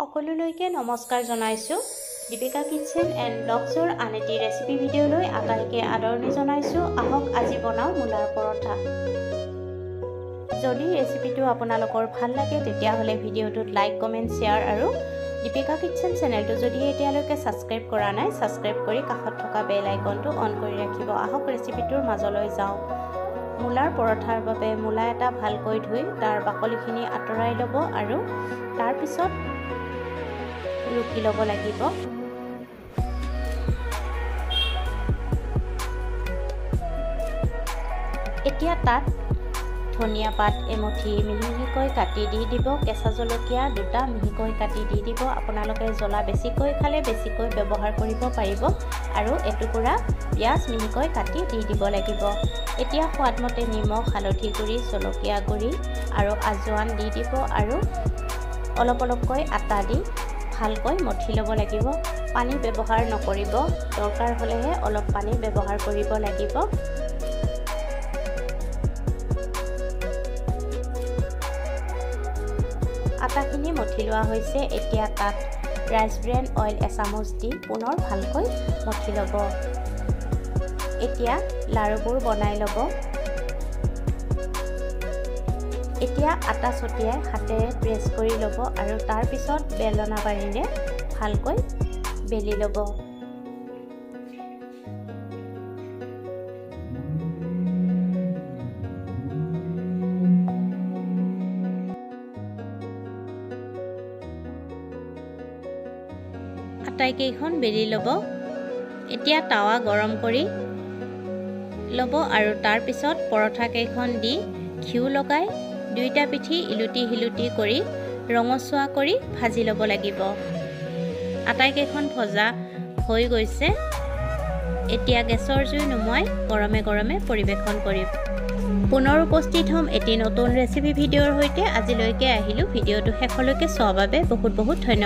সকলোলৈকে নমস্কাৰ জনাইছো দীপিকা কিচেন এণ্ড ব্লগছৰ আন এটি ৰেচিপি ভিডিঅ'লৈ আটাইকে আদৰণি জনাইছো আহক আজি বনাও মূলাৰ পৰঠা যদি ৰেচিপিটো আপোনালোকৰ ভাল লাগে তেতিয়া হলে ভিডিঅ'টোত লাইক কমেন্ট শেয়াৰ আৰু দীপিকা কিচেন চেনেলটো যদি এতিয়ালৈকে সাবস্ক্ৰাইব কৰা নাই সাবস্ক্ৰাইব কৰি কাষত থকা বেল আইকনটো অন কৰি ৰাখিব আহক ৰেচিপিটোৰ মাজলৈ যাও মূলাৰ পৰঠাৰ বাবে মূলা এটা ভালকৈ ধুই তাৰ বাকলিখিনি আঁতৰাই ল'ব আৰু তাৰ পিছত ৰুকি ল'ব লাগিব এতিয়া তাত ধনিয়া পাত এমুঠি মিহিকৈ কাটি দি দিব কেঁচা জলকীয়া দুটা মিহিকৈ কাটি দি দিব আপোনালোকে জ্বলা বেছিকৈ খালে বেছিকৈ ব্যৱহাৰ কৰিব পাৰিব আৰু এটুকুৰা পিয়াজ মিহিকৈ কাটি দি দিব লাগিব এতিয়া সোৱাদমতে নিমখ হালধি গুড়ি জলকীয়া গুড়ি আৰু আজওয়ান দি দিব আৰু অলপ অলপকৈ আটা দি ভালকৈ মঠি ল'ব লাগিব পানী ব্যৱহাৰ নকৰিব দৰকাৰ হ'লেহে অলপ পানী ব্যৱহাৰ কৰিব লাগিব আটাখিনি মঠি লোৱা হৈছে এতিয়া তাত ৰাইচ ব্ৰেন অইল এচামুচ দি পুনৰ ভালকৈ মঠি ল'ব এতিয়া লাৰুবোৰ বনাই ল'ব এতিয়া আটা ছটিয়াই হাতেৰে প্ৰেছ কৰি ল'ব আৰু তাৰ পিছত বেলনা বাৰিৰে ভালকৈ বেলি ল'ব আটাইকেইখন বেলি ল'ব এতিয়া তাৱা গৰম কৰি ল'ব আৰু তাৰ পিছত পৰঠা কেইখন দি ঘিউ লগাই দুইটা পিঠি ইলুটি হিলুটি কৰি ৰঙচুৱা কৰি ভাজি ল'ব লাগিব আটাইকেইখন ভজা হৈ গৈছে এতিয়া গেছৰ জুই নুমুৱাই গৰমে গৰমে পৰিৱেশন কৰিম পুনৰ উপস্থিত হ'ম এটি নতুন ৰেচিপি ভিডিঅ'ৰ সৈতে আজিলৈকে আহিলোঁ ভিডিঅ'টো শেষলৈকে চোৱাৰ বাবে বহুত বহুত ধন্যবাদ